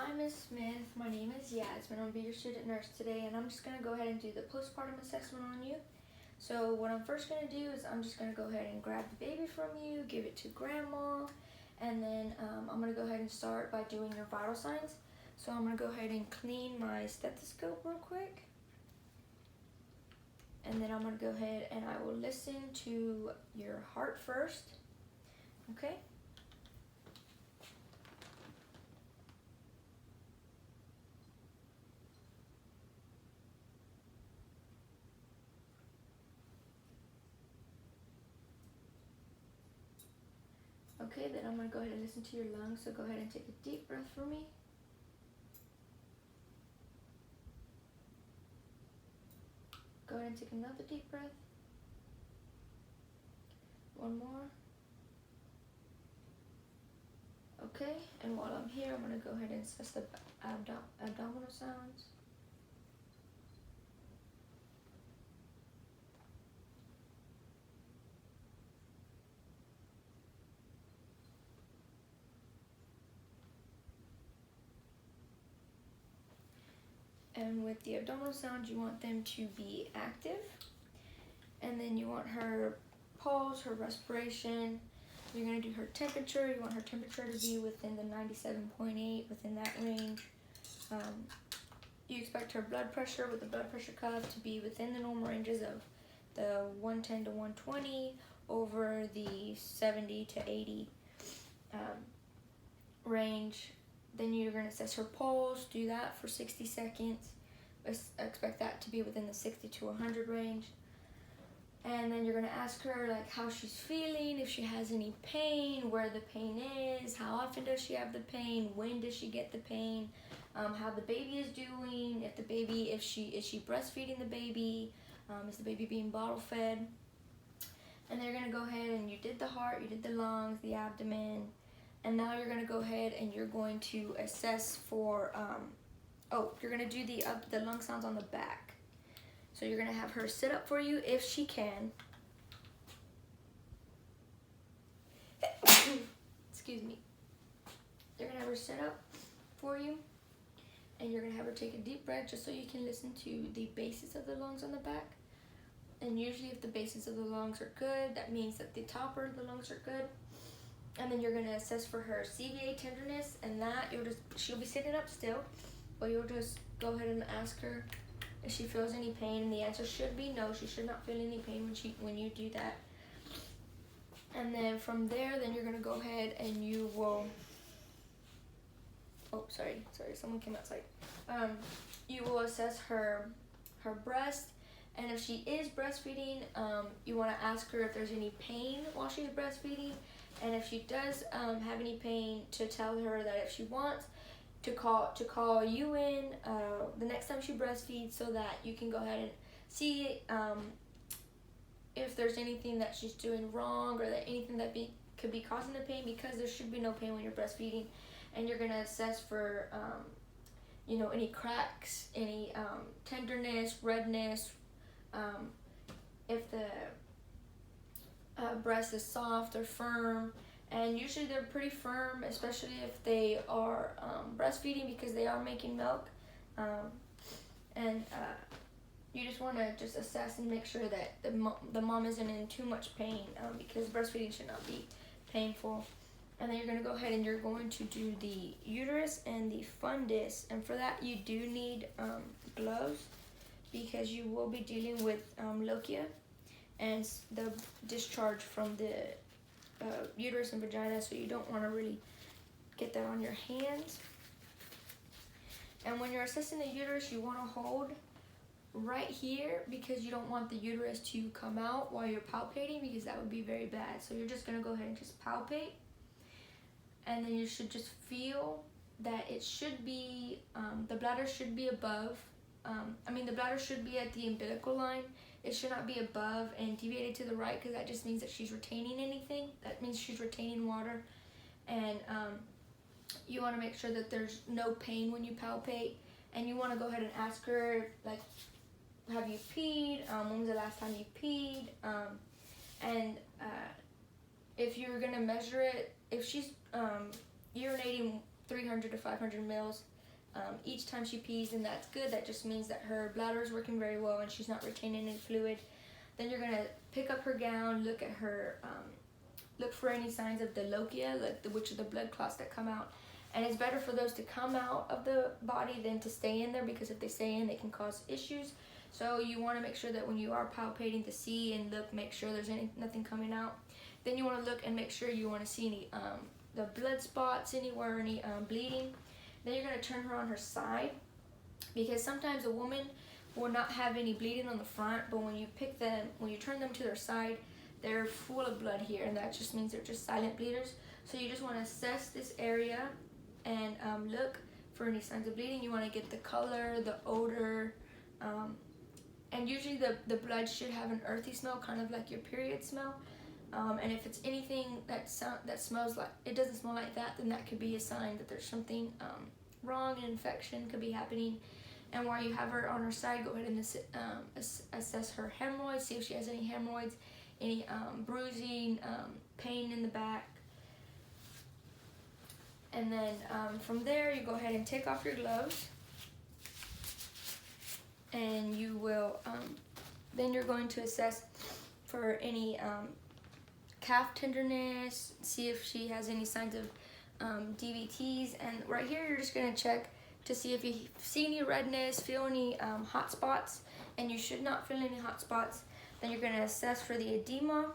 Hi, Ms. Smith. My name is Yasmine. I'll be your student nurse today, and I'm just going to go ahead and do the postpartum assessment on you. So what I'm first going to do is I'm just going to go ahead and grab the baby from you, give it to grandma, and then I'm going to go ahead and start by doing your vital signs. So I'm going to go ahead and clean my stethoscope real quick. And then I'm going to go ahead and I will listen to your heart first. Okay? Okay, then I'm going to go ahead and listen to your lungs, so go ahead and take a deep breath for me. Go ahead and take another deep breath. One more. Okay, and while I'm here, I'm going to go ahead and assess the abdominal sounds. And with the abdominal sounds, you want them to be active. And then you want her pulse, her respiration. You're going to do her temperature. You want her temperature to be within the 97.8, within that range. You expect her blood pressure with the blood pressure cuff to be within the normal ranges of the 110 to 120 over the 70 to 80 range. Then you're going to assess her pulse, do that for 60 seconds. Expect that to be within the 60 to 100 range. And then you're going to ask her like how she's feeling, if she has any pain, where the pain is, how often does she have the pain, when does she get the pain, how the baby is doing, if she breastfeeding the baby, is the baby being bottle fed. And then you're going to go ahead and you did the heart, you did the lungs, the abdomen. And now you're going to go ahead and you're going to assess for, you're going to do the lung sounds on the back. So you're going to have her sit up for you if she can. Excuse me. You're going to have her sit up for you. And you're going to have her take a deep breath just so you can listen to the bases of the lungs on the back. And usually if the bases of the lungs are good, that means that the topper of the lungs are good. And then you're going to assess for her CVA tenderness, and that she'll be sitting up still, but you'll just go ahead and ask her if she feels any pain, and the answer should be no. She should not feel any pain when you do that. And then from there, then you're going to go ahead and you will, sorry, someone came outside. You will assess her breast, and if she is breastfeeding, you want to ask her if there's any pain while she's breastfeeding. And if she does have any pain, to tell her that if she wants to call you in the next time she breastfeeds, so that you can go ahead and see if there's anything that she's doing wrong, or that anything that could be causing the pain, because there should be no pain when you're breastfeeding. And you're gonna assess for any cracks, any tenderness, redness, if the breast is soft or firm, and usually they're pretty firm, especially if they are breastfeeding, because they are making milk. You just want to just assess and make sure that the mom isn't in too much pain, because breastfeeding should not be painful. And then you're going to go ahead and you're going to do the uterus and the fundus, and for that you do need gloves, because you will be dealing with lochia and the discharge from the uterus and vagina, so you don't want to really get that on your hands. And when you're assessing the uterus, you want to hold right here, because you don't want the uterus to come out while you're palpating, because that would be very bad. So you're just going to go ahead and just palpate, and then you should just feel that it should be, the bladder should be above, the bladder should be at the umbilical line. It should not be above and deviated to the right, because that just means that she's retaining anything. That means she's retaining water. And you want to make sure that there's no pain when you palpate. And you want to go ahead and ask her, like, have you peed? When was the last time you peed? If you're going to measure it, if she's urinating 300 to 500 mils, each time she pees, and that's good. That just means that her bladder is working very well and she's not retaining any fluid. Then you're gonna pick up her gown, look at her, look for any signs of dilochia, which are the blood clots that come out. And it's better for those to come out of the body than to stay in there, because if they stay in, they can cause issues. So you want to make sure that when you are palpating to see and look, make sure there's nothing coming out. Then you want to look and make sure you want to see any the blood spots anywhere, any bleeding. Then you're going to turn her on her side, because sometimes a woman will not have any bleeding on the front, but when you turn them to their side, they're full of blood here, and that just means they're just silent bleeders. So you just want to assess this area and look for any signs of bleeding. You want to get the color, the odor, and usually the blood should have an earthy smell, kind of like your period smell. And if it's anything that smells like, it doesn't smell like that, then that could be a sign that there's something wrong, an infection could be happening. And while you have her on her side, go ahead and assess her hemorrhoids, see if she has any hemorrhoids, any bruising, pain in the back. And then from there, you go ahead and take off your gloves, and you will, then you're going to assess for any calf tenderness, see if she has any signs of DVTs. And right here, you're just going to check to see if you see any redness, feel any hot spots, and you should not feel any hot spots. Then you're going to assess for the edema.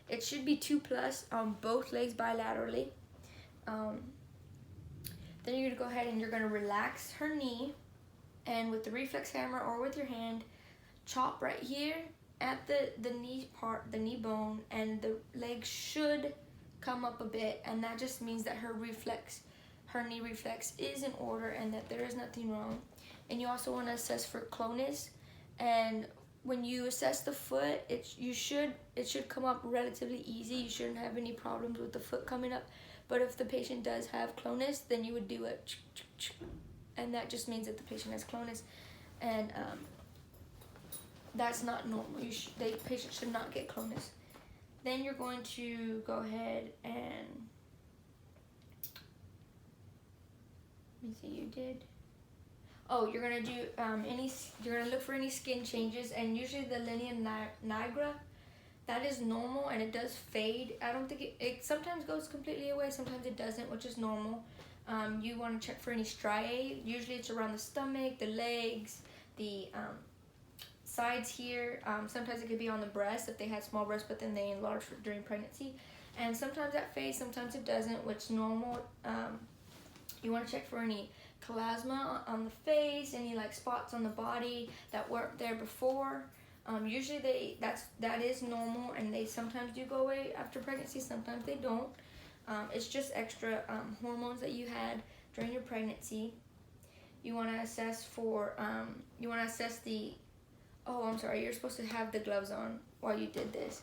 It should be 2+ on both legs bilaterally. Then you're going to go ahead and you're going to relax her knee, and with the reflex hammer or with your hand, chop right here at the knee part, the knee bone, and the leg should come up a bit, and that just means that her knee reflex is in order and that there is nothing wrong. And you also want to assess for clonus, and when you assess the foot, it should come up relatively easy. You shouldn't have any problems with the foot coming up. But if the patient does have clonus, then you would do a and that just means that the patient has clonus, and that's not normal. The patient should not get clonus. Then you're going to go ahead and, let me see, you did. Oh, you're gonna do you're gonna look for any skin changes, and usually the linea nigra, that is normal, and it does fade. I don't think it sometimes goes completely away, sometimes it doesn't, which is normal. You want to check for any striae. Usually it's around the stomach, the legs, the sides here. Sometimes it could be on the breast if they had small breasts, but then they enlarged during pregnancy. And sometimes that fades, sometimes it doesn't, which is normal. You want to check for any chlasma on the face, any like spots on the body that weren't there before. Usually that is normal, and they sometimes do go away after pregnancy, sometimes they don't. It's just extra hormones that you had during your pregnancy. You want to assess for, I'm sorry, you're supposed to have the gloves on while you did this.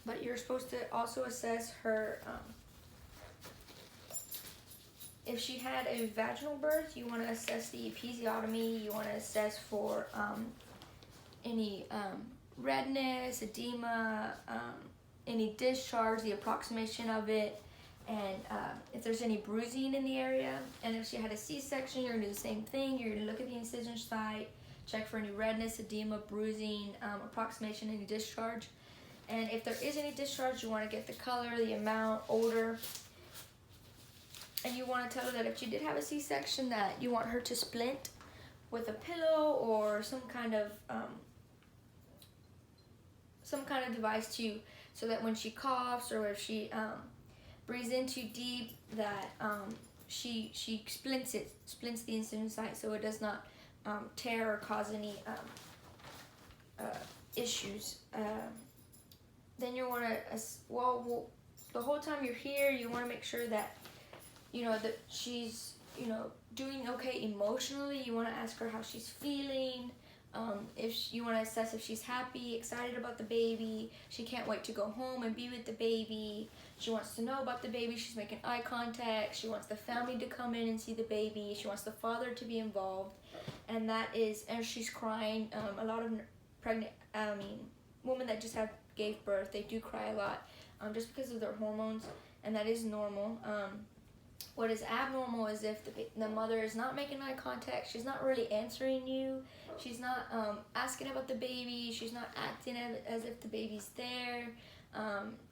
But you're supposed to also assess her, if she had a vaginal birth, you want to assess the episiotomy. You want to assess for any redness, edema, any discharge, the approximation of it, and if there's any bruising in the area. And if she had a C-section, you're going to do the same thing. You're going to look at the incision site, check for any redness, edema, bruising, approximation, any discharge. And if there is any discharge, you want to get the color, the amount, odor. And you want to tell her that if she did have a C-section, that you want her to splint with a pillow or some kind of device so that when she coughs or if she breathes in too deep, that she splints the incision site so it does not tear or cause any issues. Then you want to, the whole time you're here, you want to make sure that that she's doing okay emotionally. You want to ask her how she's feeling. If you want to assess if she's happy, excited about the baby, she can't wait to go home and be with the baby, she wants to know about the baby, she's making eye contact, she wants the family to come in and see the baby, she wants the father to be involved, and she's crying. A lot of women that just gave birth, they do cry a lot, just because of their hormones, and that is normal. What is abnormal is if the mother is not making eye contact, she's not really answering you, she's not asking about the baby, she's not acting as if the baby's there,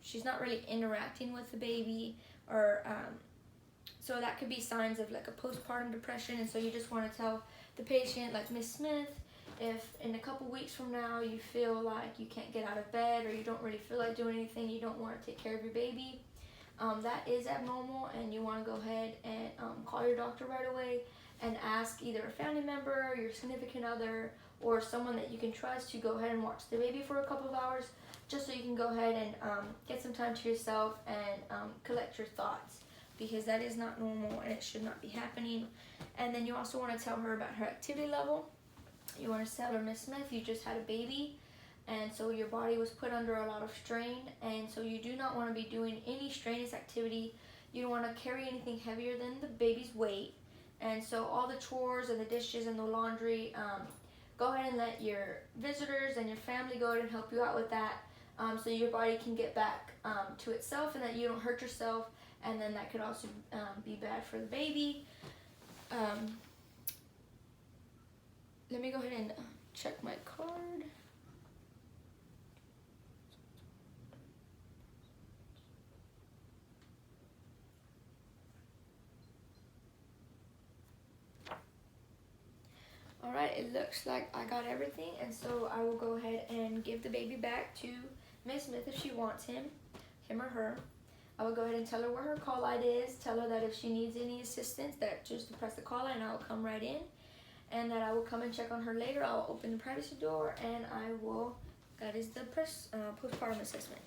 she's not really interacting with the baby, or so that could be signs of like a postpartum depression. And so you just want to tell the patient, like, Miss Smith, if in a couple weeks from now you feel like you can't get out of bed, or you don't really feel like doing anything, you don't want to take care of your baby, that is abnormal, and you want to go ahead and call your doctor right away and ask either a family member, your significant other, or someone that you can trust to go ahead and watch the baby for a couple of hours, just so you can go ahead and get some time to yourself and collect your thoughts, because that is not normal and it should not be happening. And then you also want to tell her about her activity level. You want to tell her, Miss Smith, you just had a baby, and so your body was put under a lot of strain, and so you do not want to be doing any strenuous activity. You don't want to carry anything heavier than the baby's weight. And so all the chores and the dishes and the laundry, go ahead and let your visitors and your family go ahead and help you out with that, so your body can get back to itself, and that you don't hurt yourself, and then that could also be bad for the baby. Let me go ahead and check my card. Alright, it looks like I got everything, and so I will go ahead and give the baby back to Miss Smith if she wants him or her. I will go ahead and tell her where her call light is, tell her that if she needs any assistance, that just to press the call light and I will come right in, and that I will come and check on her later. I will open the privacy door, and that is the postpartum assessment.